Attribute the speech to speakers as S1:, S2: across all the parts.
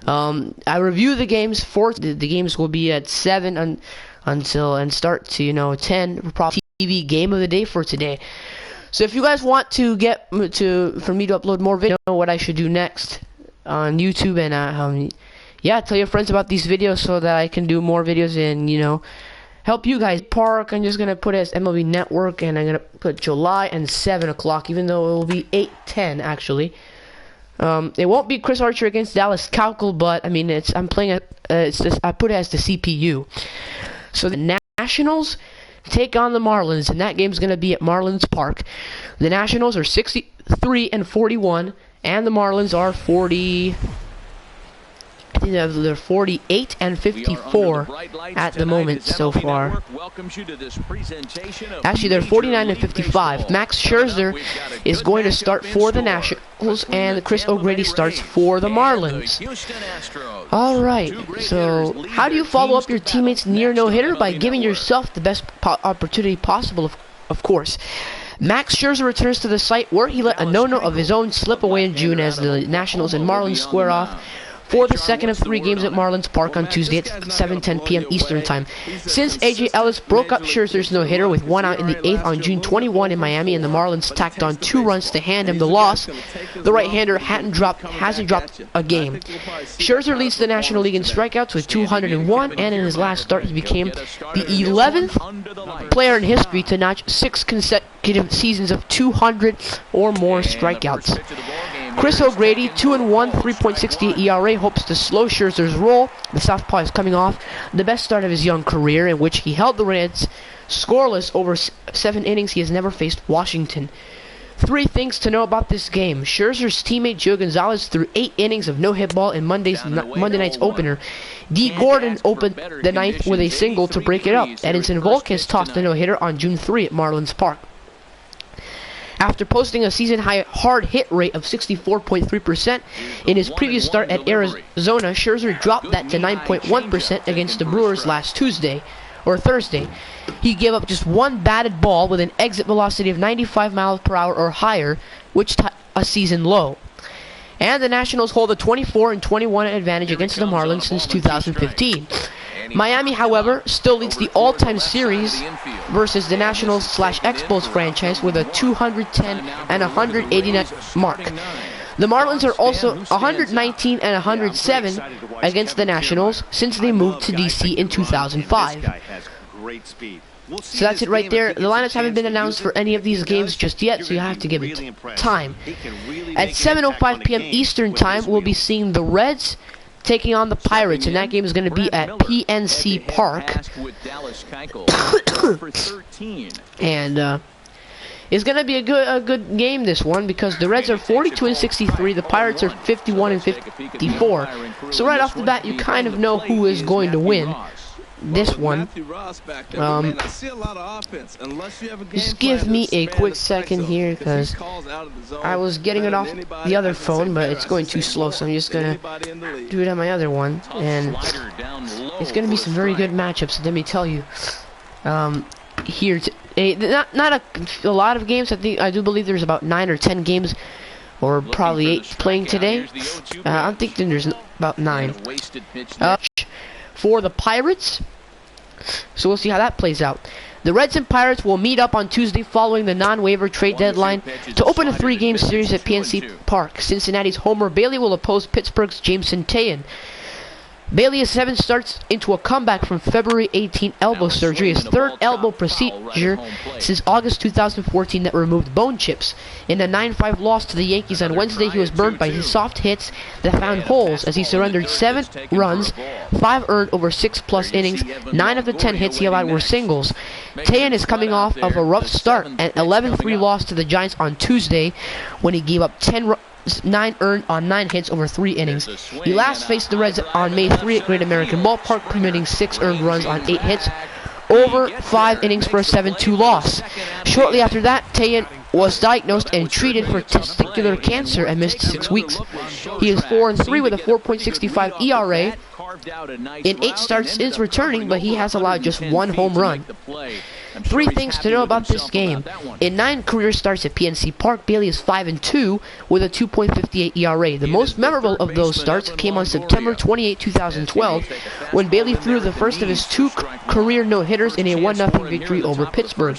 S1: I review the games. The games will be at 7 and start to 10. Probably TV game of the day for today. So if you guys want to for me to upload more videos, what I should do next on YouTube, and tell your friends about these videos so that I can do more videos and help you guys. Park, I'm just gonna put it as MLB Network, and I'm gonna put July and 7 o'clock, even though it will be 8:10 actually. It won't be Chris Archer against Dallas Keuchel, but I mean I put it as the CPU. So the Nationals take on the Marlins, and that game's gonna be at Marlins Park. The Nationals are 63-41, and the Marlins are 48-54 at the moment so far. Actually, they're 49-55. Max Scherzer is going to start for the Nationals, and Chris O'Grady starts for the Marlins. Alright, so how do you follow up your teammates' near no-hitter? By giving yourself the best opportunity possible, of course. Max Scherzer returns to the site where he let a no-no of his own slip away in June as the Nationals and Marlins square off for the second of 3 games at Marlins Park on Tuesday at 7:10 p.m. Eastern Time. Since A.J. Ellis broke up Scherzer's no-hitter with 1 out in the 8th on June 21 in Miami, and the Marlins tacked on 2 runs to hand him the loss, the right-hander hasn't dropped a game. Scherzer leads the National League in strikeouts with 201, and in his last start he became the 11th player in history to notch 6 consecutive seasons of 200 or more strikeouts. Chris O'Grady, 2-1, 3.68 ERA, hopes to slow Scherzer's roll. The southpaw is coming off the best start of his young career, in which he held the Reds scoreless over 7 innings. He has never faced Washington. 3 things to know about this game. Scherzer's teammate Joe Gonzalez threw 8 innings of no-hit ball in Monday night's opener. D. Gordon opened the 9th with a single to break it up. Edinson Volquez tossed a no-hitter on June 3 at Marlins Park. After posting a season-high hard hit rate of 64.3% in his previous start at Arizona, Scherzer dropped that to 9.1% against the Brewers last Thursday. He gave up just 1 batted ball with an exit velocity of 95 miles per hour or higher, which tied a season low. And the Nationals hold a 24-21 advantage against the Marlins since 2015. Miami, however, still leads the all-time series versus the Nationals/Expos franchise with a 210 and 189 mark. The Marlins are also 119 and 107 against the Nationals since they moved to DC in 2005. So that's it right there. The lineups haven't been announced for any of these games just yet, so you have to give it time. At 7:05 p.m. Eastern Time, we'll be seeing the Reds taking on the Pirates, and that game is going to be at PNC Park. And it's going to be a good game, this one, because the Reds are 42-63, the Pirates are 51-54. So right off the bat, you kind of know who is going to win this one. Just give me a quick second here, because I was getting it off the other phone, but it's going too slow, so I'm just gonna do it on my other one. And it's gonna be some very good matchups, let me tell you. Here, not a lot of games. I do believe there's about 9 or 10 games, or probably 8 playing today. I'm thinking there's about 9. For the Pirates, so we'll see how that plays out. The Reds and Pirates will meet up on Tuesday following the non-waiver trade deadline to open a 3-game series at PNC Park. Cincinnati's Homer Bailey will oppose Pittsburgh's Jameson Taillon. Bailey has 7 starts into a comeback from February 18 elbow surgery, his 3rd elbow procedure since August 2014 that removed bone chips. In a 9-5 loss to the Yankees on Wednesday, he was burned by his soft hits that found holes as he surrendered 7 runs, 5 earned over 6+ innings. 9 of the 10 hits he allowed were singles. Taillon is coming off of a rough start, an 11-3 loss to the Giants on Tuesday when he gave up 9 earned on 9 hits over 3 innings. He last faced the Reds on May 3 at Great American Ballpark, permitting 6 earned runs on 8 hits over 5 innings for a 7-2 loss. Shortly after that, Taillon was diagnosed and treated for testicular cancer and missed 6 weeks. He is 4-3 with a 4.65 ERA in 8 starts since returning, but he has allowed just 1 home run. Three things to know about this game. In 9 career starts at PNC Park, Bailey is 5-2 with a 2.58 ERA. The most memorable of those starts came on September 28, 2012, when Bailey threw the first of his 2 career no-hitters in a 1-0 victory over Pittsburgh.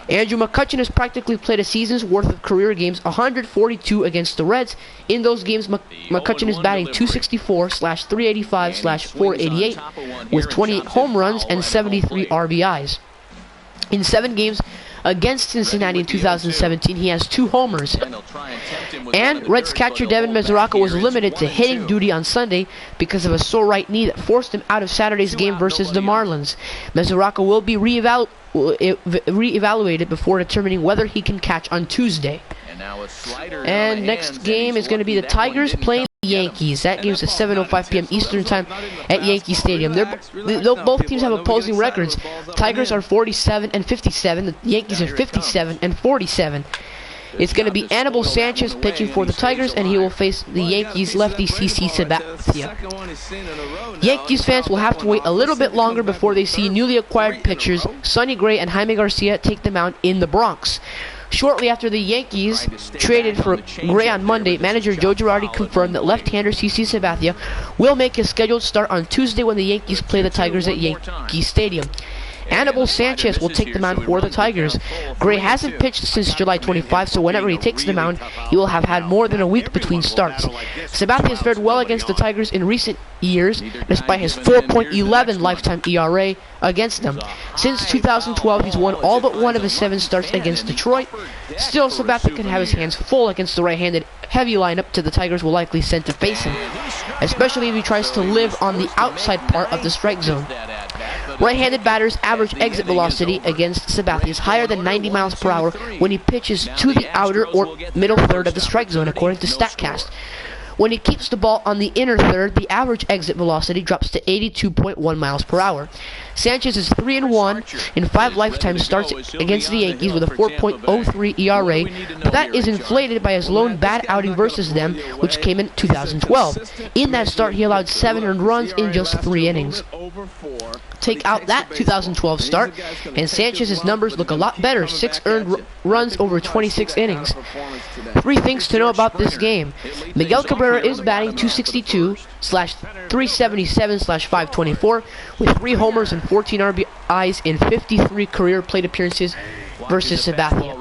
S1: Andrew McCutchen has practically played a season's worth of career games, 142 against the Reds. In those games, McCutchen is batting .264/385/488 with 28 home runs and 73 RBIs. In 7 games against Cincinnati in 2017, he has 2 homers. And Reds catcher Devin Mesoraco was limited to hitting duty on Sunday because of a sore right knee that forced him out of Saturday's game versus the Marlins. Mesoraco will be re-evaluated before determining whether he can catch on Tuesday. And next game is going to be the Tigers playing the Yankees. That game is at 7:05 p.m. Eastern Time at Yankee Stadium. Both teams have opposing records. Tigers are 47-57. The Yankees are 57-47. It's going to be Anibal Sanchez pitching for the Tigers, and he will face the Yankees lefty CC Sabathia. Yankees fans will have to wait a little bit longer before they see newly acquired pitchers Sonny Gray and Jaime Garcia take the mound in the Bronx. Shortly after the Yankees traded for Gray on Monday, manager Joe Girardi confirmed that left-hander CC Sabathia will make his scheduled start on Tuesday when the Yankees play the Tigers at Yankee Stadium. Anibal Sanchez will take the mound for the Tigers. Gray hasn't pitched since July 25, so whenever he takes the mound, he will have had more than a week between starts. Sabathia has fared well against the Tigers in recent years, despite his 4.11 lifetime ERA against them. Since 2012, he's won all but one of his 7 starts against Detroit. Still, Sabathia can have his hands full against the right-handed heavy lineup the Tigers will likely send to face him, especially if he tries to live on the outside part of the strike zone. Right-handed batters' average exit velocity against Sabathia is higher than 90 miles per hour when he pitches to the outer or middle third of the strike zone, according to StatCast. When he keeps the ball on the inner third, the average exit velocity drops to 82.1 miles per hour. Sanchez is 3-1 in 5 lifetime starts against the Yankees with a 4.03 ERA, but that is inflated by his lone bad outing versus them, which came in 2012. In that start, he allowed 7 earned runs in just 3 innings. Take out that 2012 start, and Sanchez's numbers look a lot better. 6 earned runs over 26 innings. 3 things to know about this game. Miguel Cabrera is batting .262/377/524 with 3 homers and 14 RBIs in 53 career plate appearances versus Sabathia.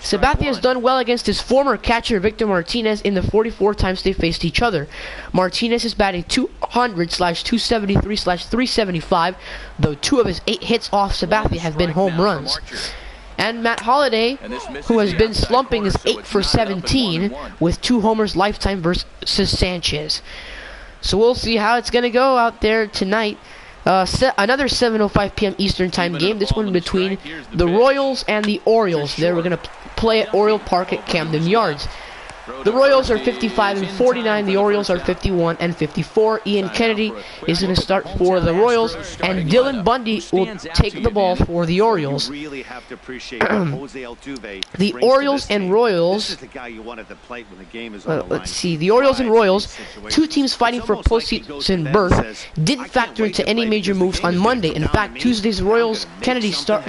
S1: Sabathia has done well against his former catcher Victor Martinez in the 44 times they faced each other. Martinez is batting .200/273/375, though 2 of his 8 hits off Sabathia have been home runs. And Matt Holliday, who has been slumping, is 8 for 17 with 2 homers lifetime versus Sanchez. So we'll see how it's going to go out there tonight. Another 7:05 p.m. Eastern Time game. This one between the Royals and the Orioles. We're going to play at Oriole Park at Camden Yards. The Royals are 55-49. The Orioles are 51-54. Ian Kennedy is going to start for the Royals, and Dylan Bundy will take the ball for the Orioles. The Orioles and Royals. Let's see. The Orioles and Royals, 2 teams fighting for postseason berth, didn't factor into any major moves on Monday. In fact, Tuesday's Royals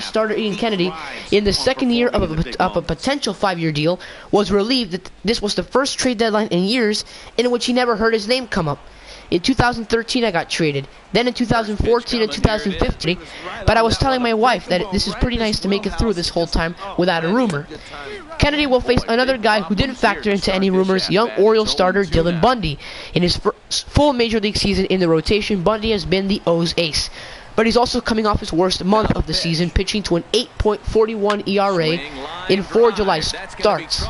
S1: starter Ian Kennedy, in the second year of a potential 5-year deal, was relieved that this was the first trade deadline in years in which he never heard his name come up. In 2013, I got traded. Then in 2014 and 2015, but I was telling my wife that this is pretty nice to make it through this whole time without a rumor. Kennedy will face another guy who didn't factor into any rumors, young Orioles starter Dylan Bundy. In his first full Major League season in the rotation, Bundy has been the O's ace. But he's also coming off his worst month of the season, pitching to an 8.41 ERA in 4 July starts.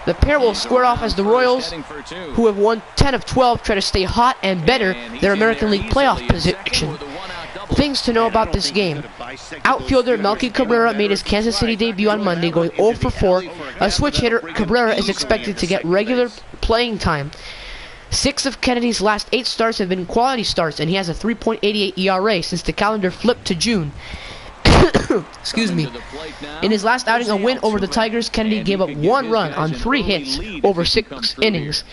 S1: The pair will square off as the Royals, who have won 10 of 12, try to stay hot and better their American League playoff position. Things to know about this game. Outfielder Melky Cabrera made his Kansas City debut on Monday, going 0 for 4. A switch hitter, Cabrera is expected to get regular playing time. 6 of Kennedy's last 8 starts have been quality starts, and he has a 3.88 ERA since the calendar flipped to June. Excuse me. In his last outing, a win over the Tigers, Kennedy gave up 1 run on 3 hits over 6 innings.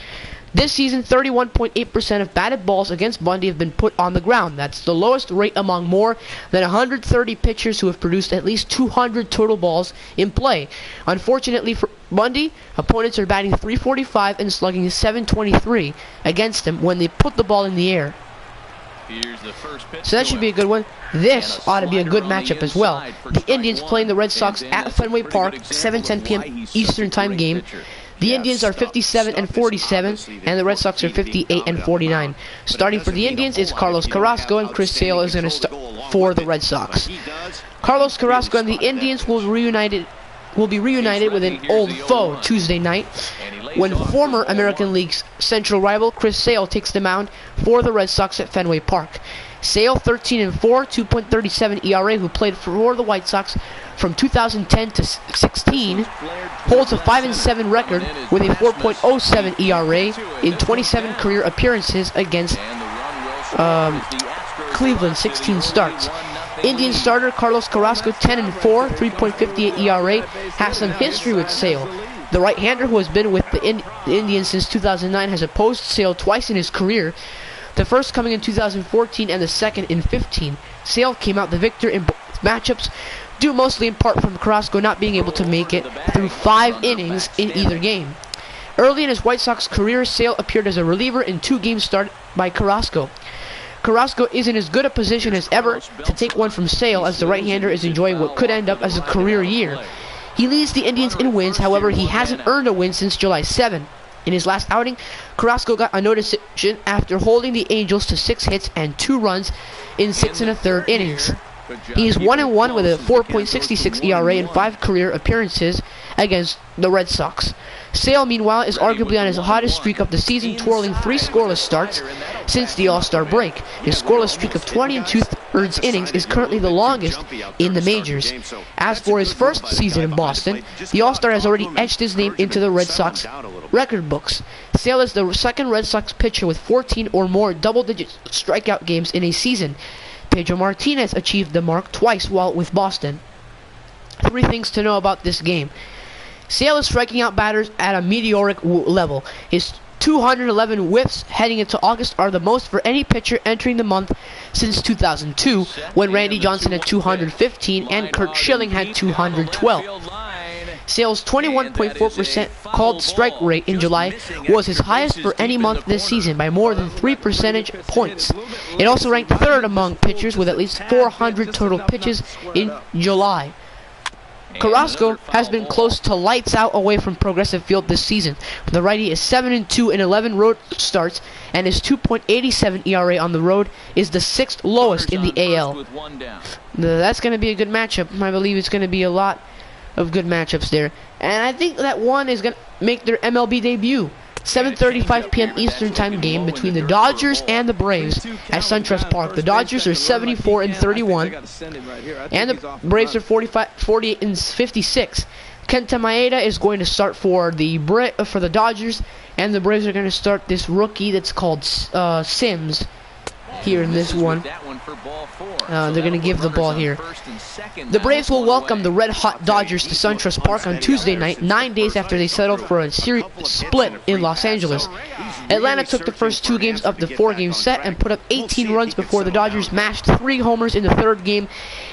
S1: This season, 31.8% of batted balls against Bundy have been put on the ground. That's the lowest rate among more than 130 pitchers who have produced at least 200 total balls in play. Unfortunately for Bundy, opponents are batting .345 and slugging .723 against him when they put the ball in the air. So that should be a good one. This ought to be a good matchup as well. The Indians playing the Red Sox at Fenway Park, 7:10 p.m. Eastern Time game. The Indians are 57-47, and the Red Sox are 58-49. Starting for the Indians is Carlos Carrasco, and Chris Sale is going to start for the Red Sox. Carlos Carrasco and the Indians will be reunited with an old foe Tuesday night when former American League's central rival Chris Sale takes the mound for the Red Sox at Fenway Park. Sale, 13-4, 2.37 ERA, who played for the White Sox from 2010 to 16, holds a 5-7 record with a 4.07 ERA in 27 career appearances against Cleveland, 16 starts. Indian starter Carlos Carrasco, 10-4, 3.58 ERA, has some history with Sale. The right-hander, who has been with the Indians since 2009, has opposed Sale twice in his career, the first coming in 2014 and the second in 15. Sale came out the victor in both matchups, due mostly in part from Carrasco not being able to make it through 5 innings in either game. Early in his White Sox career, Sale appeared as a reliever in 2 games started by Carrasco. Carrasco is in as good a position as ever to take one from Sale, as the right-hander is enjoying what could end up as a career year. He leads the Indians in wins, however he hasn't earned a win since July 7. In his last outing, Carrasco got a no decision after holding the Angels to 6 hits and 2 runs in 6 1/3 innings. He is 1-1 with a 4.66 ERA in 5 career appearances against the Red Sox. Sale, meanwhile, is arguably on his hottest streak of the season, twirling 3 scoreless starts since the All-Star break. His scoreless streak of 20 2/3 innings is currently the longest in the majors. As for his first season in Boston, the All-Star has already etched his name into the Red Sox record books. Sale is the second Red Sox pitcher with 14 or more double-digit strikeout games in a season. Pedro Martinez achieved the mark twice while with Boston. 3 things to know about this game. Sale is striking out batters at a meteoric level. His 211 whiffs heading into August are the most for any pitcher entering the month since 2002, when Randy Johnson had 215 and Curt Schilling had 212. Sale's 21.4% called strike rate in July was his highest for any month this season by more than 3 percentage points. It also ranked 3rd among pitchers with at least 400 total pitches in July. Carrasco has been close to lights out away from Progressive Field this season. The righty is 7-2 in 11 road starts, and his 2.87 ERA on the road is the 6th lowest in the AL. That's going to be a good matchup. I believe it's going to be a lot of good matchups there. And I think that one is going to make their MLB debut. 7:35 p.m. Eastern Time game between the Dodgers and the Braves at SunTrust Park. The Dodgers are 74-31, and the Braves are 48-56. Kenta Maeda is going to start for the Dodgers, and the Braves are going to start this rookie that's called Sims here in this one. They're going to give the ball here. The Braves will welcome the red-hot Dodgers to SunTrust Park on Tuesday night, 9 days after they settled for a series split in Los Angeles. Atlanta took the first 2 games of the 4-game set and put up 18 runs before the Dodgers mashed 3 homers in the 3rd game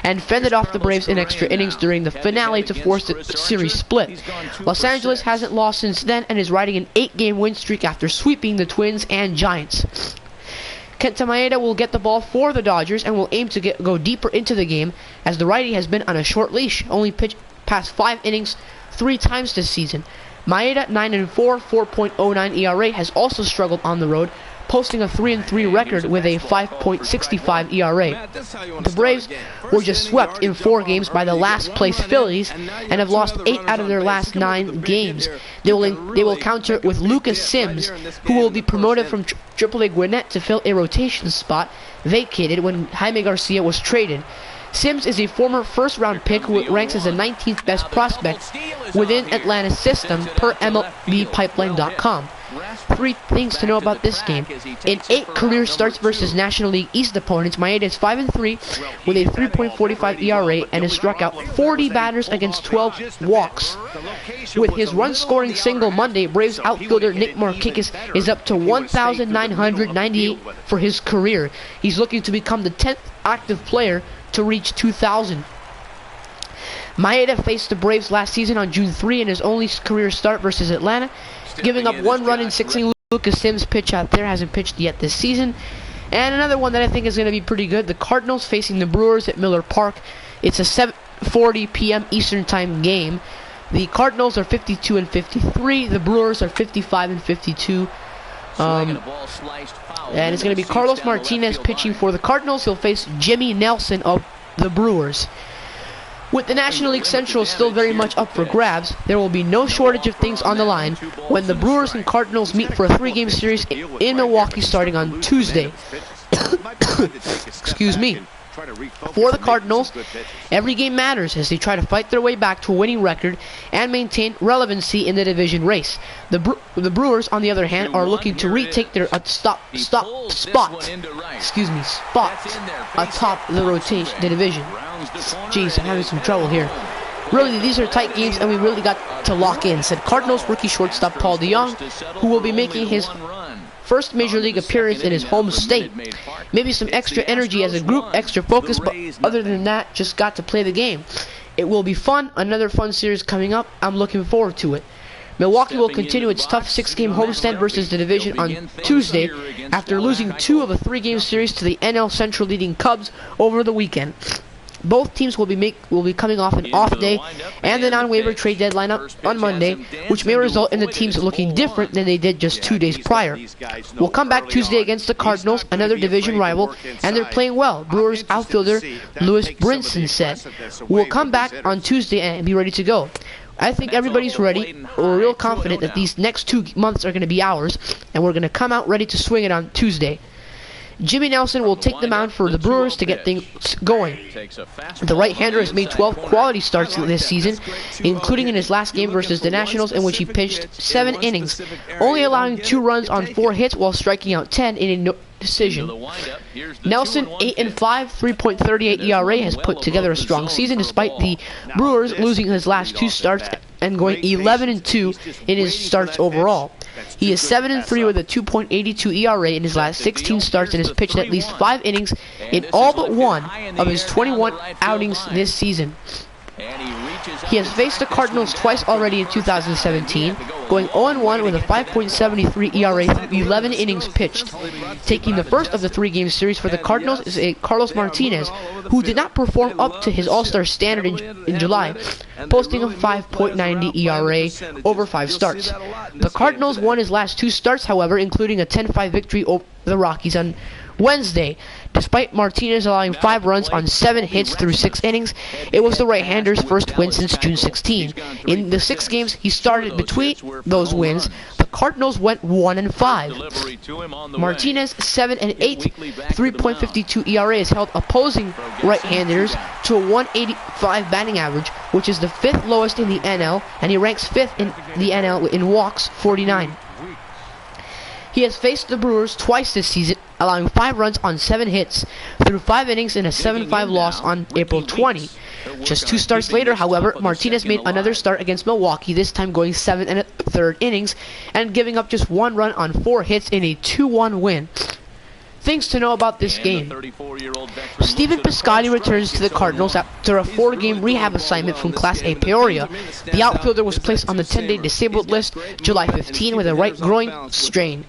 S1: and fended off the Braves in extra innings during the finale to force the series split. Los Angeles hasn't lost since then and is riding an 8-game win streak after sweeping the Twins and Giants. Kenta Maeda will get the ball for the Dodgers and will aim to go deeper into the game, as the righty has been on a short leash, only pitched past 5 innings 3 times this season. Maeda, 9-4, 4.09 ERA, has also struggled on the road, posting a 3-3 record with a 5.65 ERA. The Braves were just swept in 4 games by the last-place Phillies and have lost 8 out of their last 9 games. They will counter with Lucas Sims, who will be promoted from AAA Gwinnett to fill a rotation spot vacated when Jaime Garcia was traded. Sims is a former first-round pick who ranks as the 19th best prospect within Atlanta's system per MLBpipeline.com. Three things to know about this game. In 8 career starts versus National League East opponents, Maeda is 5-3 with a 3.45 ERA and has struck out 40 batters against 12 walks. With his run-scoring single Monday, Braves outfielder Nick Markakis is up to 1,998 for his career. He's looking to become the 10th active player to reach 2,000. Maeda faced the Braves last season on June 3 in his only career start versus Atlanta, giving up 1 run in 6 innings. Lucas Sims pitch out there, hasn't pitched yet this season. And another one that I think is going to be pretty good, the Cardinals facing the Brewers at Miller Park. It's a 7:40 p.m. Eastern Time game. The Cardinals are 52-53. The Brewers are 55-52. And it's going to be Carlos Martinez pitching for the Cardinals. He'll face Jimmy Nelson of the Brewers. With the National League Central still very much up for grabs, there will be no shortage of things on the line when the Brewers and Cardinals meet for a 3-game series in Milwaukee starting on Tuesday. Excuse me. For the Cardinals, every game matters as they try to fight their way back to a winning record and maintain relevancy in the division race. The Brewers, on the other hand, are looking to retake their spot atop the rotation, the division. Jeez, I'm having some trouble here. Really, these are tight games, and we really got to lock in, said Cardinals rookie shortstop Paul DeJong, who will be making his first Major League appearance in his home state. Maybe some extra energy as a group, extra focus, but other than that, just got to play the game. It will be fun. Another fun series coming up. I'm looking forward to it. Milwaukee will continue its tough 6-game homestand versus the division on Tuesday after losing 2 of a 3-game series to the NL Central leading Cubs over the weekend. Both teams will be coming off an off day and the non-waiver trade deadline up on Monday, which may result in the teams looking different than they did just 2 days prior. We'll come back Tuesday against the Cardinals, another division rival, and they're playing well, Brewers outfielder Lewis Brinson said. We'll come back on Tuesday and be ready to go. I think everybody's ready. We're real confident that these next 2 months are going to be ours, and we're going to come out ready to swing it on Tuesday. Jimmy Nelson will take the mound for the Brewers to get things going. The right-hander has made 12 quality starts this season, including in his last game versus the Nationals, in which he pitched 7 innings, only allowing 2 runs on 4 hits while striking out 10 in a no decision. Nelson, 8-5, 3.38 ERA, has put together a strong season despite the Brewers losing his last 2 starts and going 11-2 in his starts overall. He is 7-3 with a 2.82 ERA in his last 16 starts and has pitched at least 5 innings in all but 1 of his 21 outings this season. He has faced the Cardinals twice already in 2017, going 0-1 with a 5.73 ERA through 11 innings pitched. Taking the first of the 3-game series for the Cardinals is Carlos Martinez, who did not perform up to his All-Star standard in July, posting a 5.90 ERA over 5 starts. The Cardinals won his last 2 starts, however, including a 10-5 victory over the Rockies on Wednesday. Despite Martinez allowing 5 runs on 7 hits through 6 innings, it was the right-hander's first win since June 16. In the 6 games he started between those wins, the Cardinals went 1-5. Martinez, 7-8, 3.52 ERA has held opposing right-handers to a 185 batting average, which is the 5th lowest in the NL, and he ranks 5th in the NL in walks, 49. He has faced the Brewers twice this season, allowing 5 runs on 7 hits through 5 innings in a 7-5 loss on April 20. Just 2 starts later, however, Martinez made another start against Milwaukee, this time going 7 1/3 innings and giving up just 1 run on 4 hits in a 2-1 win. Things to know about this game. Stephen Piscotty returns to the Cardinals after a 4-game rehab assignment from Class A Peoria. The outfielder was placed on the 10-day disabled list July 15 with a right groin strain.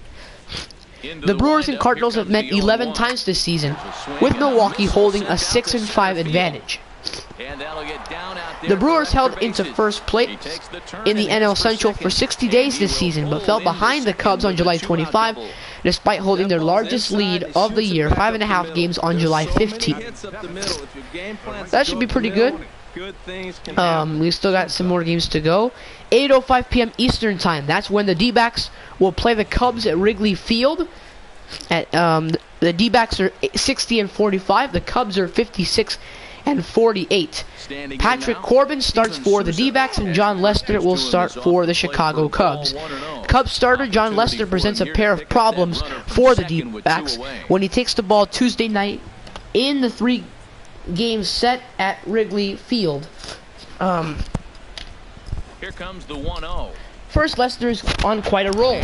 S1: The Brewers and Cardinals have met 11 times this season, with Milwaukee holding a 6-5 advantage. The Brewers held into first place in the NL Central for 60 days this season, but fell behind the Cubs on July 25, despite holding their largest lead of the year, 5.5 games on July 15. That should be pretty good. We still got some more games to go. 8:05 p.m. Eastern Time. That's when the D-backs will play the Cubs at Wrigley Field. The D-backs are 60-45. The Cubs are 56 and 48. Patrick Corbin starts for the D-backs, and John Lester will start for the Chicago Cubs. Cubs starter John Lester presents a pair of problems for the D-backs when he takes the ball Tuesday night in the 3-game set at Wrigley Field.
S2: Here comes the 1-0.
S1: First, Lester is on quite a roll,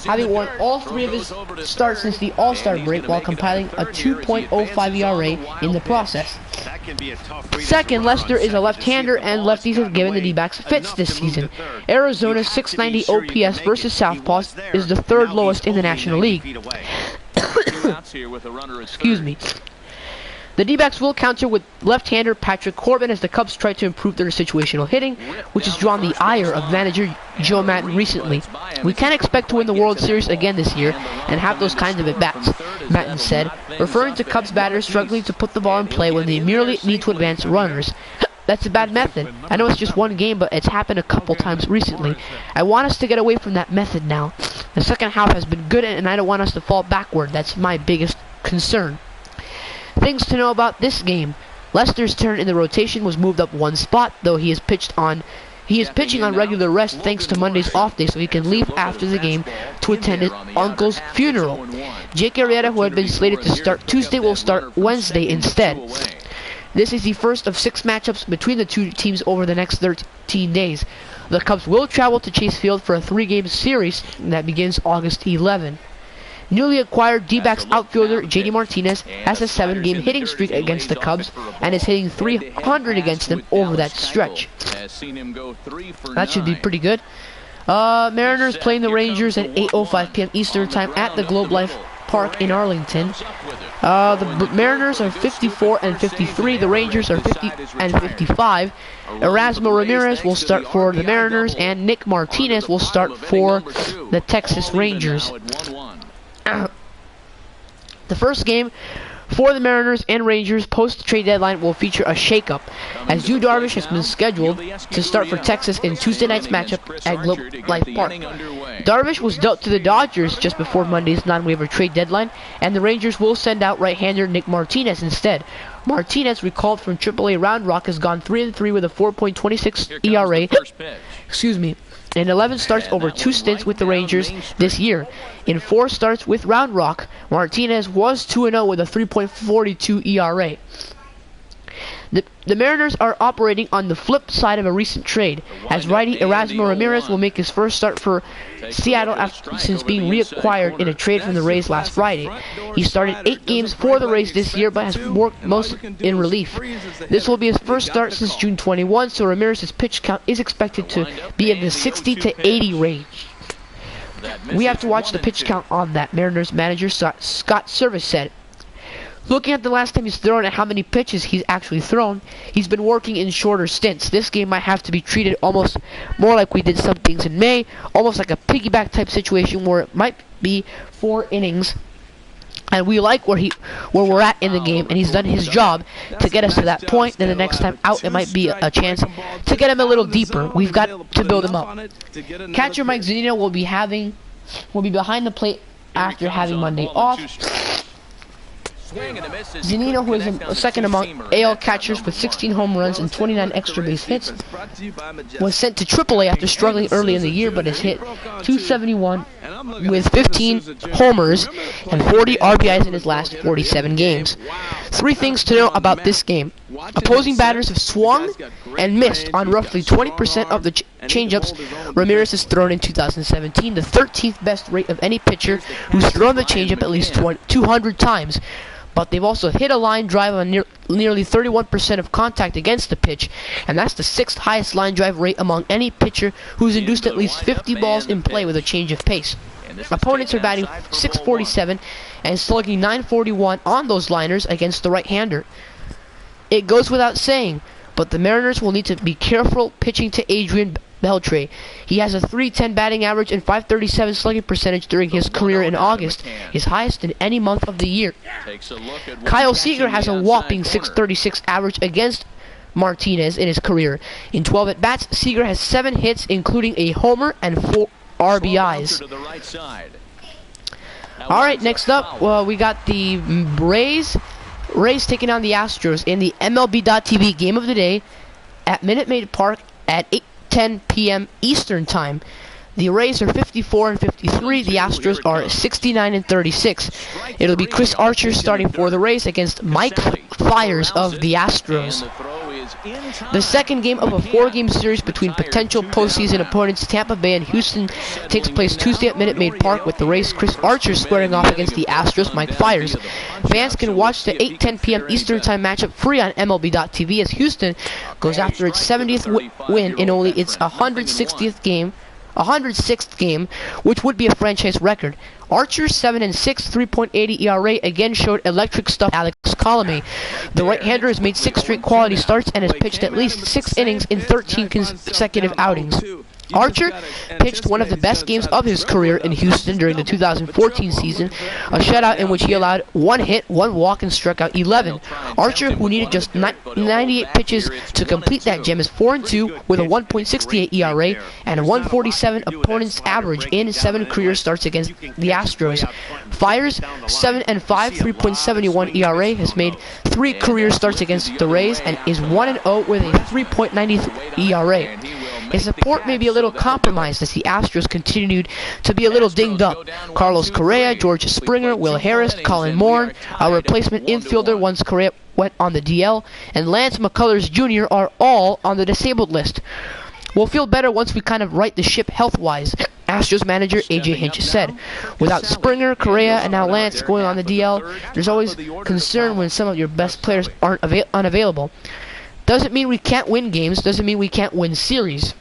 S1: having won all 3 of his starts since the All-Star break while compiling a 2.05 ERA in the process. Second, Lester is a left-hander, and lefties have given the D-backs fits this season. Arizona's 690 OPS versus southpaws is the 3rd lowest in the National League. Excuse me. The D-backs will counter with left-hander Patrick Corbin as the Cubs try to improve their situational hitting, which has drawn the ire of manager Joe Maddon recently. We can't expect to win the World Series again this year and have those kinds of at-bats, Maddon said, referring to Cubs batters struggling to put the ball in play when they merely need to advance runners. That's a bad method. I know it's just one game, but it's happened a couple times recently. I want us to get away from that method now. The second half has been good, and I don't want us to fall backward. That's my biggest concern. Things to know about this game. Lester's turn in the rotation was moved up 1 spot, though he is pitching on regular rest thanks to Monday's off day, so he can leave after the game to attend his uncle's funeral. Jake Arrieta, who had been slated to start Tuesday, will start Wednesday instead. This is the first of 6 matchups between the 2 teams over the next 13 days. The Cubs will travel to Chase Field for a 3-game series that begins August 11. Newly acquired D-backs outfielder J.D. Martinez has a 7-game hitting streak against the Cubs and is hitting .300 against them over that stretch. That should be pretty good. Mariners playing the Rangers at 8:05 p.m. Eastern Time at the Globe Life Park in Arlington. The Mariners are 54 and 53. The Rangers are 50 and 55. Erasmo Ramirez will start for the Mariners, and Nick Martinez will start for the Texas Rangers. The first game for the Mariners and Rangers post-trade deadline will feature a shakeup, as Yu Darvish has been scheduled to start for Texas in Tuesday night's matchup at Globe Life Park. Darvish was dealt to the Dodgers just before Monday's non-waiver trade deadline, and the Rangers will send out right-hander Nick Martinez instead. Martinez, recalled from AAA Round Rock, has gone 3-3 with a 4.26 ERA. In 11 starts over 2 stints with the Rangers this year. In 4 starts with Round Rock, Martinez was 2-0 with a 3.42 ERA. The Mariners are operating on the flip side of a recent trade, as righty Erasmo Ramirez will make his first start for Seattle since being reacquired in a trade from the Rays last Friday. He started 8 games for the Rays this year, but has worked most in relief. This will be his first start since June 21, so Ramirez's pitch count is expected to be in the 60 to 80 range. We have to watch the pitch count on that, Mariners manager Scott Service said. Looking at the last time he's thrown and how many pitches he's actually thrown, he's been working in shorter stints. This game might have to be treated almost more like we did some things in May, almost like a piggyback type situation where it might be 4 innings. And we like where we're at in the game, and he's done his job to get us to that point. Then the next time out, it might be a chance to get him a little deeper. We've got to build him up. Catcher Mike Zunino will be behind the plate after having Monday off. Zunino, who is second among AL catchers with 16 home runs and 29 extra base hits, was sent to AAA after struggling early in the year, but has hit .271 with 15 homers and 40 RBIs in his last 47 games. 3 things to know about this game. Opposing batters have swung and missed on roughly 20% of the changeups Ramirez has thrown in 2017, the 13th best rate of any pitcher who's thrown the changeup at least 200 times. But they've also hit a line drive on nearly 31% of contact against the pitch, and that's the 6th highest line drive rate among any pitcher who's induced at least 50 balls in play with a change of pace. Opponents are batting .647 and slugging .941 on those liners against the right-hander. It goes without saying, but the Mariners will need to be careful pitching to Adrian Beltre. He has a .310 batting average and .537 slugging percentage during his career in August, his highest in any month of the year. Kyle Seager has a whopping .636 average against Martinez in his career. In 12 at-bats, Seager has 7 hits, including a homer and 4 RBIs. Alright, next up, we got the Rays Rays taking on the Astros in the MLB.TV Game of the Day at Minute Maid Park at 8:10 p.m. Eastern Time. The Rays are 54 and 53. The Astros are 69 and 36. It'll be Chris Archer starting for the Rays against Mike Fiers of the Astros. The second game of a 4-game series between potential postseason opponents Tampa Bay and Houston takes place Tuesday at Minute Maid Park, with the Rays' Chris Archer squaring off against the Astros' Mike Fiers. Fans can watch the 8:10 p.m. Eastern Time matchup free on MLB.TV as Houston goes after its 70th win in only its 106th game, which would be a franchise record. Archer's 7-6, 3.80 ERA again showed electric stuff. Alex Colomé, the right-hander, has made 6 straight quality starts and has pitched at least 6 innings in 13 consecutive outings. Archer pitched one of the best games of his career in Houston during the 2014 season, a shutout in which he allowed 1 hit, 1 walk, and struck out 11. Archer, who needed just 98 pitches to complete that gem, is 4-2 with a 1.68 ERA and a 147 opponent's average in 7 career starts against the Astros. Fiers, 7-5, 3.71 ERA, has made 3 career starts against the Rays and is 1-0 with a 3.93 ERA. His support may be a little compromised as the Astros continued to be a little dinged up. Carlos Correa, George Springer, Will Harris, Colin Moore, our replacement infielder once Correa went on the DL, and Lance McCullers Jr. are all on the disabled list. We'll feel better once we kind of right the ship health-wise, Astros manager A.J. Hinch said. Without Springer, Correa, and now Lance going on the DL, there's always concern when some of your best players aren't unavailable. Doesn't mean we can't win games, doesn't mean we can't win series.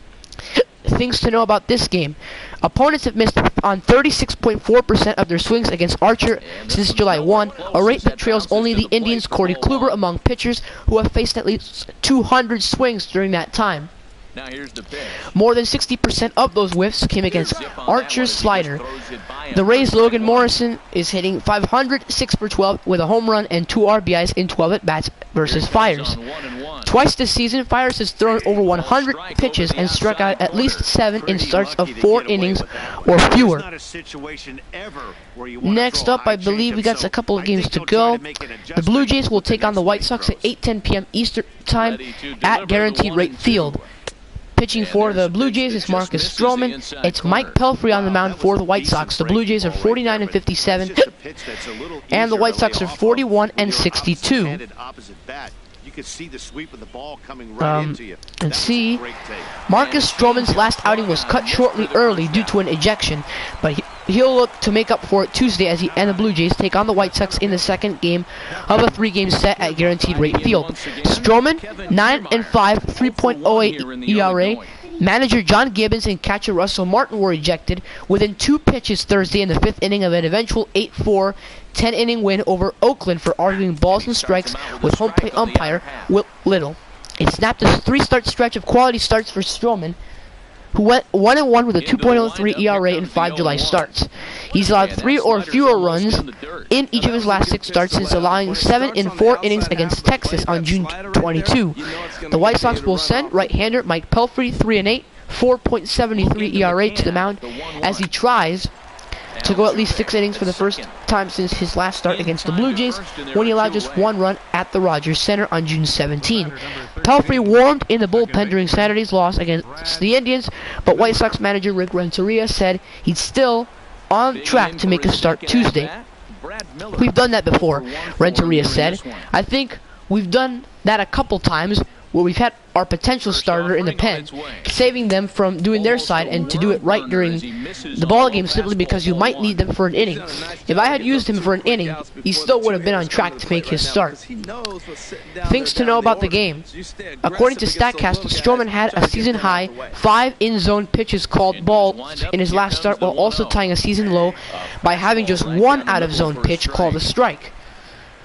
S1: Things to know about this game. Opponents have missed on 36.4% of their swings against Archer since July 1, a rate that trails only the Indians' Corey Kluber among pitchers who have faced at least 200 swings during that time.
S2: Now here's the pitch.
S1: More than 60% of those whiffs came against Archer's slider. The Rays' Logan Morrison is hitting .500, 6 for 12 with a home run and 2 RBIs in 12 at-bats versus Fiers. Twice this season, Fiers has thrown over 100 pitches and struck out at least 7 in starts of 4 innings or fewer. Next up, I believe we got a couple of games to go. The Blue Jays will take on the White Sox at 8:10 p.m. Eastern Time at Guaranteed Rate Field. Pitching for the Blue Jays is Marcus Stroman. It's Mike Pelfrey on the mound for the White Sox. The Blue Jays are 49 and 57, and the White Sox are 41 and 62. Let's see. Marcus Stroman's last outing was cut shortly early due to an ejection, but he'll look to make up for it Tuesday as he and the Blue Jays take on the White Sox in the second game of a 3-game set at Guaranteed Rate Field. Stroman, 9-5, 3.08 ERA. Manager John Gibbons and catcher Russell Martin were ejected within 2 pitches Thursday in the 5th inning of an eventual 8-4 10-inning win over Oakland for arguing balls and strikes with home plate umpire Will Little. It snapped a 3-start stretch of quality starts for Stroman, who went 1-1 with a 2.03 ERA in 5 July starts. He's allowed 3 or fewer runs in each of his last 6 starts since allowing 7 in 4 innings against Texas on June 22. The White Sox will send right-hander Mike Pelfrey 3-8, 4.73 ERA to the mound as he tries to go at least 6 innings for the first time since his last start against the Blue Jays, when he allowed just 1 run at the Rogers Center on June 17. Pelfrey warmed in the bullpen during Saturday's loss against the Indians, but White Sox manager Rick Renteria said he's still on track to make a start Tuesday. We've done that before, Renteria said. I think we've done that a couple times where we've had our potential starter in the pen, saving them from doing their side and to do it right during the ball game simply because you might need them for an inning. If I had used him for an inning, he still would have been on track to make his start. Things to know about the game. According to StatCast, Stroman had a season-high 5 in-zone pitches called balls in his last start, while also tying a season low by having just 1 out-of-zone pitch called a strike.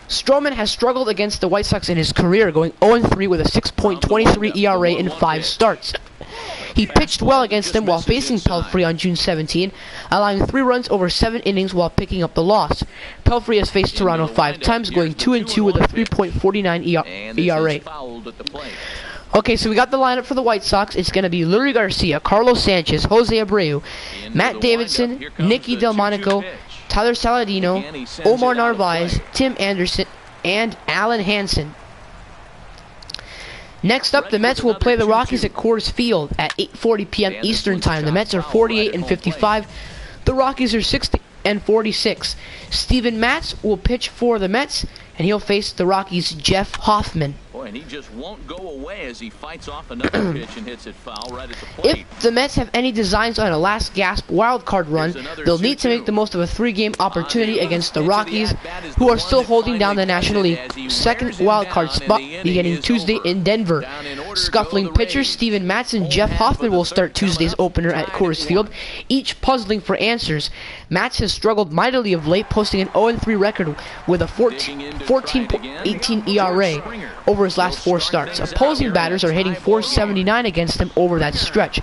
S1: Stroman has struggled against the White Sox in his career, going 0-3 with a 6.23 ERA in 5 starts. He pitched well against them while facing Pelfrey on June 17, allowing 3 runs over 7 innings while picking up the loss. Pelfrey has faced Toronto 5 times, going 2-2 with a 3.49 ERA. Okay, so we got the lineup for the White Sox. It's going to be Lurie Garcia, Carlos Sanchez, Jose Abreu, Matt Davidson, Nicky Delmonico, Tyler Saladino, Omar Narvaez, Tim Anderson, and Alan Hansen. Next up, the Mets will play the Rockies at Coors Field at 8:40 p.m. Eastern Time. The Mets are 48-55. The Rockies are 60-46. Steven Matz will pitch for the Mets, and he'll face the Rockies' Jeff Hoffman.
S2: Boy, and he just won't go away as he fights off another pitch and hits it foul right at the plate.
S1: If the Mets have any designs on a last-gasp wild-card run, they'll need to make the most of a 3-game opportunity against the Rockies, who are still holding down the National League's second wild-card spot beginning Tuesday in Denver. Scuffling pitchers Steven Matz and Jeff Hoffman will start Tuesday's opener at Coors Field, each puzzling for answers. Matz has struggled mightily of late, posting an 0-3 record with a 14.18 ERA over his last 4 starts. Opposing batters are hitting .479 against him over that stretch.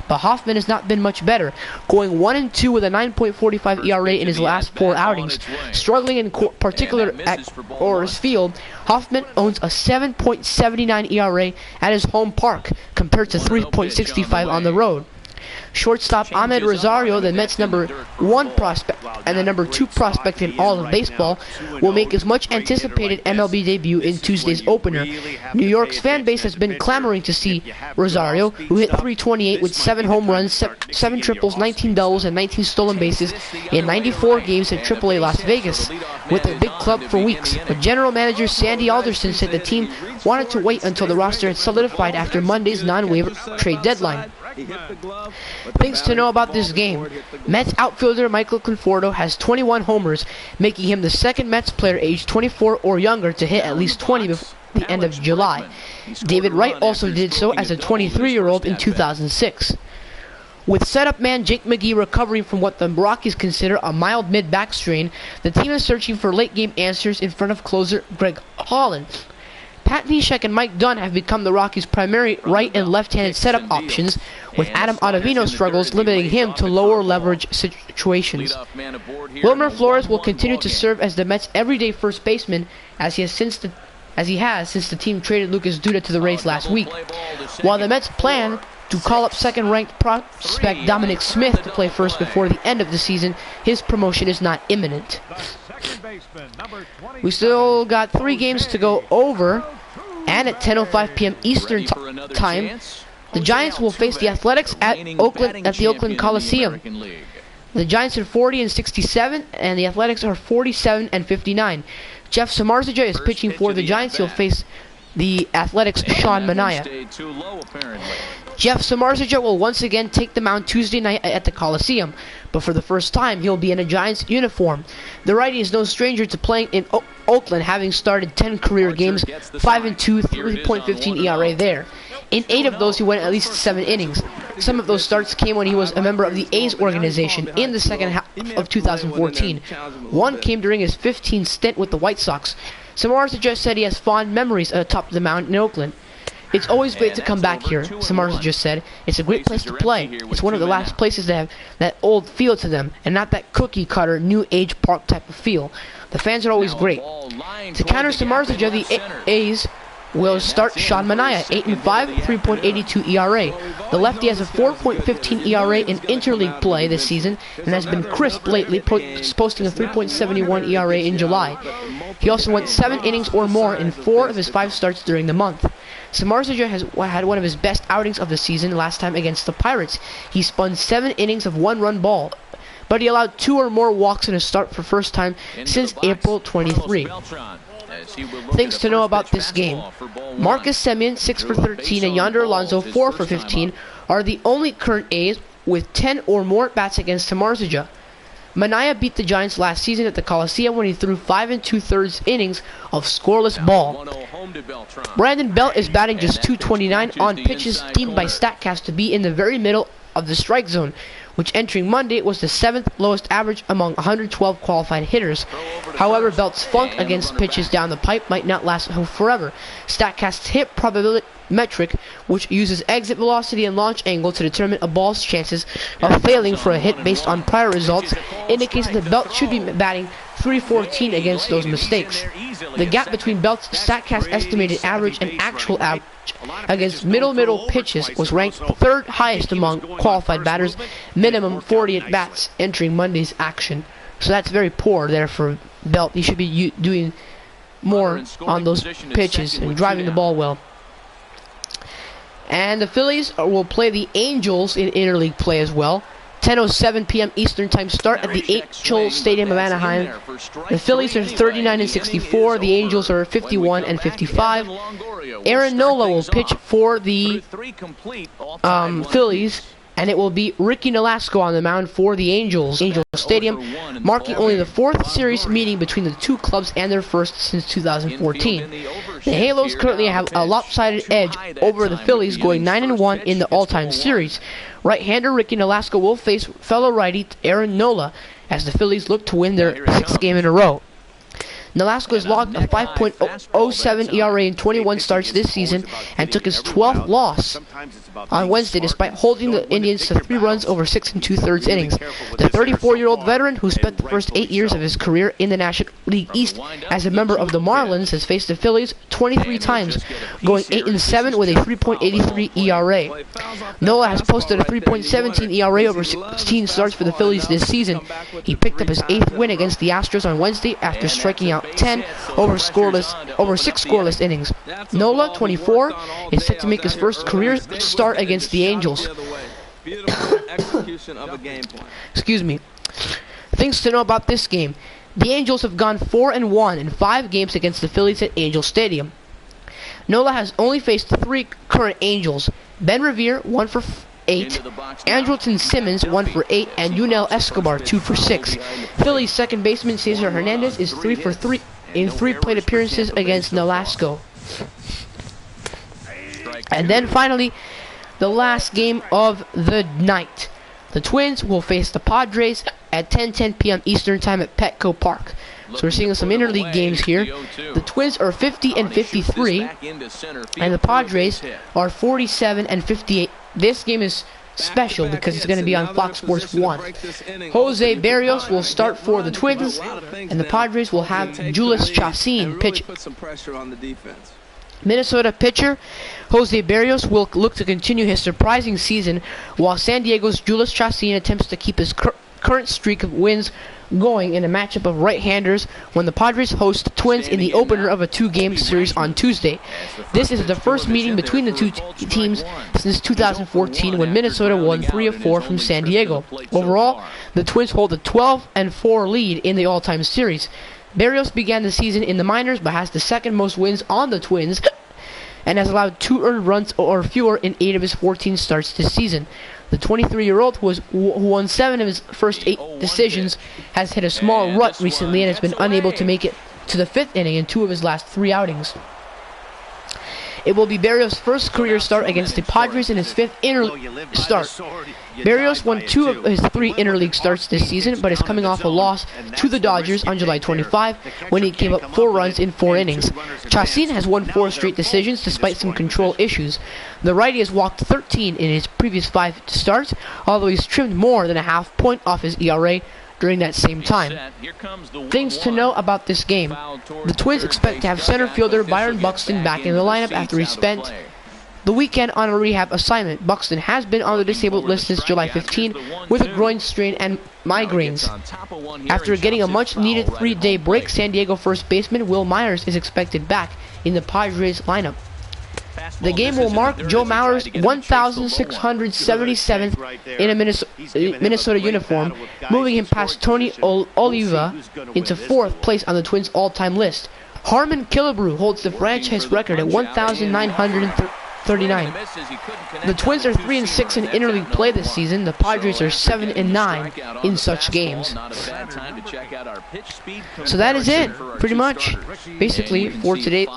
S1: But Hoffman has not been much better, going 1-2 with a 9.45 ERA in his last 4 outings. Struggling in particular at Coors Field, Hoffman owns a 7.79 ERA at his home park, compared to 3.65 on the road. Shortstop Ahmed Rosario, the Mets' #1 prospect and the #2 prospect in all of baseball, will make his much anticipated MLB debut in Tuesday's opener. New York's fan base has been clamoring to see Rosario, who hit .328 with 7 home runs, 7 triples, 19 doubles, and 19 stolen bases in 94 games at AAA Las Vegas, with a big club for weeks. But general manager Sandy Alderson said the team wanted to wait until the roster had solidified after Monday's non-waiver trade deadline. Things to know about this game. Mets outfielder Michael Conforto has 21 homers, making him the second Mets player aged 24 or younger to hit at least 20 before the end of July. David Wright also did so as a 23-year-old in 2006. With setup man Jake McGee recovering from what the Rockies consider a mild mid-back strain, the team is searching for late-game answers in front of closer Greg Holland. Pat Neshek and Mike Dunn have become the Rockies' primary right and left-handed setup options, with Adam Ottavino's struggles limiting him to lower leverage situations. Wilmer Flores will continue to serve as the Mets' everyday first baseman, as he has since the team traded Lucas Duda to the Rays last week. While the Mets plan to call up second-ranked prospect Dominic Smith to play first before the end of the season, his promotion is not imminent. We still got 3 games to go over, and at 10:05 p.m. Eastern Time, the Giants will face the Athletics at the Oakland Coliseum. The Giants are 40-67, and the Athletics are 47-59. Jeff Samardzija is pitching for the Giants. He'll face the Athletics' Sean Manaea. Jeff Samardzija will once again take the mound Tuesday night at the Coliseum, but for the first time he'll be in a Giants uniform. The righty is no stranger to playing in Oakland, having started 10 career games, 5-2, 3.15 ERA there. In 8 of those he went at least 7 innings. Some of those starts came when he was a member of the A's organization in the second half of 2014. One came during his 15th stint with the White Sox. Samardzija said he has fond memories atop the mound in Oakland. It's always great to come back here, Samardzija said. It's a great place to play. It's one of the last places that have that old feel to them, and not that cookie-cutter, new-age park type of feel. The fans are always great. To counter Samardzija, the A's will start Sean Manaea, 8-5, 3.82 ERA. The lefty has a 4.15 ERA in interleague play this season and has been crisp lately, posting a 3.71 ERA in July. He also went 7 innings or more in 4 of his 5 starts during the month. Samardzija has had one of his best outings of the season last time against the Pirates. He spun 7 innings of 1-run ball, but he allowed 2 or more walks in a start for first time since April 23. Things to know about this game. Marcus Semien, 6 for 13, and Yonder Alonso, 4 for 15, are the only current A's with 10 or more bats against Samardzija. Manaea beat the Giants last season at the Coliseum when he threw 5 2/3 innings of scoreless ball. Brandon Belt is batting just .229 on pitches deemed by StatCast to be in the very middle of the strike zone, which entering Monday was the 7th lowest average among 112 qualified hitters. However, Belt's funk against pitches down the pipe might not last forever. StatCast's hit probability metric, which uses exit velocity and launch angle to determine a ball's chances of failing for a hit based on prior results, indicates that Belt should be batting .314 against those mistakes. The gap between Belt's StatCast estimated average and actual average against middle pitches was ranked 3rd highest among qualified batters, minimum 40 at-bats entering Monday's action. So that's very poor there for Belt. He should be doing more on those pitches and driving the ball well. And the Phillies will play the Angels in interleague play as well. 10:07 p.m. Eastern Time start at the Angels Stadium of Anaheim. The Phillies are 39-64. The Angels are 51-55. Aaron Nola will pitch for the Phillies, and it will be Ricky Nolasco on the mound for the Angels Stadium, marking only the fourth series meeting between the two clubs and their first since 2014. The Halos currently have a lopsided edge over the Phillies, going 9-1 in the all-time series. Right-hander Ricky Nolasco will face fellow righty Aaron Nola as the Phillies look to win their sixth game in a row. Nolasco has logged a 5.07 ERA in 21 starts this season and took his 12th loss on Wednesday despite holding the Indians to 3 runs over 6 2/3 innings. The 34-year-old veteran, who spent the first 8 years of his career in the National League East as a member of the Marlins, has faced the Phillies 23 times, going 8-7 with a 3.83 ERA. Nola has posted a 3.17 ERA over 16 starts for the Phillies this season. He picked up his 8th win against the Astros on Wednesday after striking out 10 over 6 scoreless innings. Nola, 24, is set to make his first career start against the Angels. Excuse me. Things to know about this game. The Angels have gone 4-1 in 5 games against the Phillies at Angel Stadium. Nola has only faced 3 current Angels: Ben Revere, 1 for 8, Andrelton Simmons, 1 for 8, and Yunel Escobar, 2 for 6. Phillies second baseman Cesar Hernandez is 3 for 3 in 3 plate appearances against Nolasco. And then finally, the last game of the night. The Twins will face the Padres at 10:10 p.m. Eastern Time at Petco Park. So we're seeing some interleague games here. The Twins are 50-53, and the Padres are 47-58. This game is special because it's going to be on Fox Sports 1. Jose Berrios will start for the Twins, and the Padres will have Julius Chacin pitch. Minnesota pitcher Jose Berrios will look to continue his surprising season, while San Diego's Julius Chacin attempts to keep his current streak of wins going in a matchup of right-handers when the Padres host the Twins in the opener of a 2-game series on Tuesday. This is the first meeting between the two teams since 2014, when Minnesota won 3 of 4 from San Diego. Overall, the Twins hold a 12-4 lead in the all-time series. Berrios began the season in the minors but has the second most wins on the Twins and has allowed 2 earned runs or fewer in 8 of his 14 starts this season. The 23-year-old, who won 7 of his first 8 decisions, has hit a small rut recently and has been unable to make it to the 5th inning in 2 of his last 3 outings. It will be Berrios' first career start against the Padres in his 5th interleague start. Berrios won 2 of his 3 interleague starts this season, but is coming off a loss to the Dodgers on July 25 when he gave up 4 runs in 4 innings. Chacin has won 4 straight decisions despite some control issues. The righty has walked 13 in his previous 5 starts, although he's trimmed more than a half point off his ERA during that same time. Things to know about this game. The Twins expect to have center fielder Byron Buxton back in the lineup after he spent the weekend on a rehab assignment. Buxton has been on the disabled list since July 15 with a groin strain and migraines. After getting a much-needed 3-day break, San Diego first baseman Will Myers is expected back in the Padres lineup. The game will mark Joe Mauer's 1,677th in a Minnesota uniform, moving him past Tony Oliva into 4th place on the Twins' all-time list. Harmon Killebrew holds the franchise record at 1,939. The Twins are 3-6 in interleague play this season. The Padres are 7-9 in such games. So that is it, pretty much, basically, for today's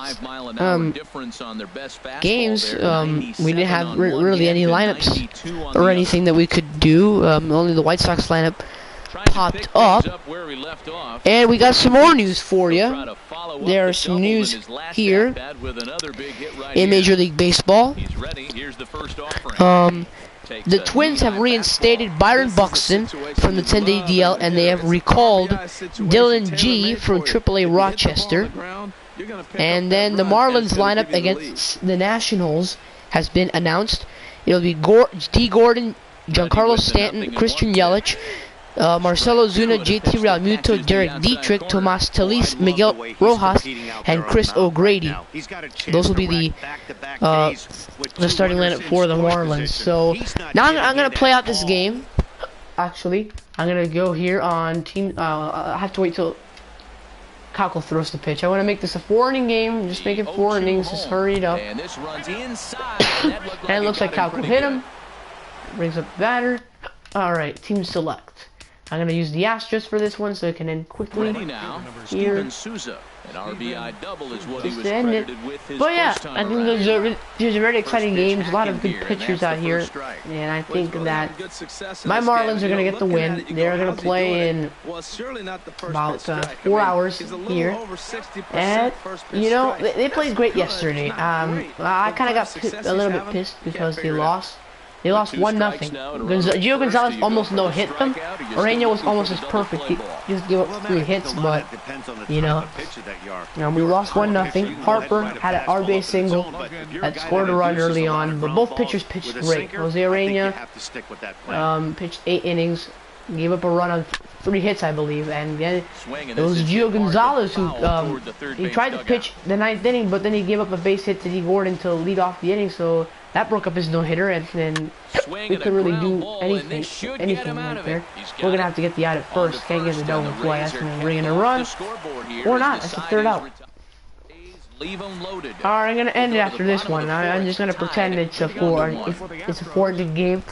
S1: games. We didn't have really any lineups or anything that we could do. Only the White Sox lineup popped up, and we got some more news for you. There are some news here in Major League Baseball. The Twins have reinstated Byron Buxton from the 10-day DL, and they have recalled Dylan G from AAA Rochester. And then the Marlins lineup against the Nationals has been announced. It'll be D. Gordon, Giancarlo Stanton, Christian Yelich, Marcelo Zuna, JT Realmuto, Derek Dietrich, Tomas Telis, Miguel Rojas, and Chris O'Grady. Those will be the starting lineup for the Marlins. So now I'm gonna play out this game. Actually, I'm gonna go here on team. I have to wait till Cockle throws the pitch. I want to make this a 4-inning game. Just make it 4 innings. Just hurry it up. And it looks like Cockle hit him. Brings up the batter. All right, team select. I'm gonna use the Astros for this one, so it can end quickly. Here. An RBI double is what he was credited with his but yeah, I think there's a very exciting games. A lot of good pitchers out here, and I think that my Marlins are gonna get the win. They're gonna play in about 4 hours here, and you know they played great yesterday. I kind of got a little bit pissed because they lost. They lost 1-0. Gio Gonzalez almost no-hit them. Orena was almost as perfect. He just gave up 3 hits, but, you know, we lost 1-0. Harper had an RBI single that scored a run early on, but both pitchers pitched great. Jose Orena pitched 8 innings, gave up a run on 3 hits, I believe, and then it was Gio Gonzalez who he tried to pitch the 9th inning, but then he gave up a base hit to D. Gordon to lead off the inning, so that broke up his no-hitter, and then we couldn't really do anything right there. We're gonna have to get the out at first. Can't get the double play. That's gonna bring in a run, or not. That's the 3rd out. Alright, I'm gonna end it after this one. I'm just gonna pretend it's a 4-inning game,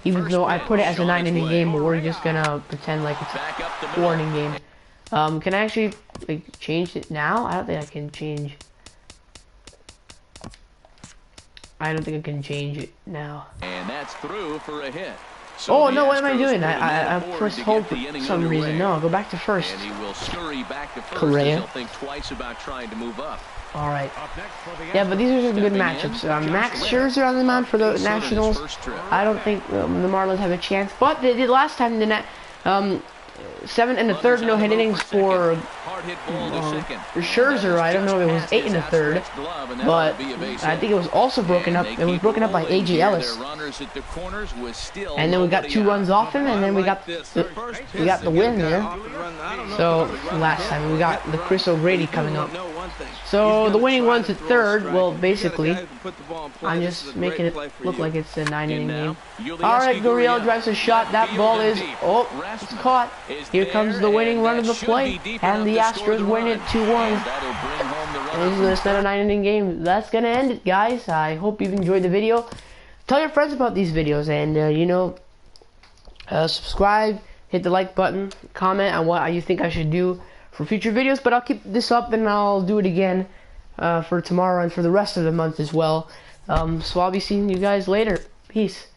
S1: even though I put it as a 9-inning game. But we're just gonna pretend like it's a 4-inning game. Can I actually like change it now? I don't think I can change. I don't think I can change it now. And that's through for a hit. So oh no, what am I doing? I pressed hold for some reason. No, go back to first. Correa. Alright. Yeah, but these are some good matchups. Max Scherzer on the mound for the Nationals. I don't think the Marlins have a chance, but they did last time. The 7 1/3 no-hit innings for Scherzer. I don't know if it was 8 1/3, but I think it was also broken up. It was broken up by A.J. Ellis, and then we got 2 runs off him, and then we got the win there. So last time we got the Chris O'Grady coming up. So the winning run to 3rd. Well, basically, I'm just making it look like it's a 9-inning game. All right, Gurriel drives a shot. That ball is it's caught. Here comes the winning run of the play, and the Astros win it 2-1. It's not a 9-inning game. That's gonna end it, guys. I hope you've enjoyed the video. Tell your friends about these videos, and you know, subscribe, hit the like button, comment on what you think I should do for future videos. But I'll keep this up, and I'll do it again for tomorrow and for the rest of the month as well. So I'll be seeing you guys later. Peace.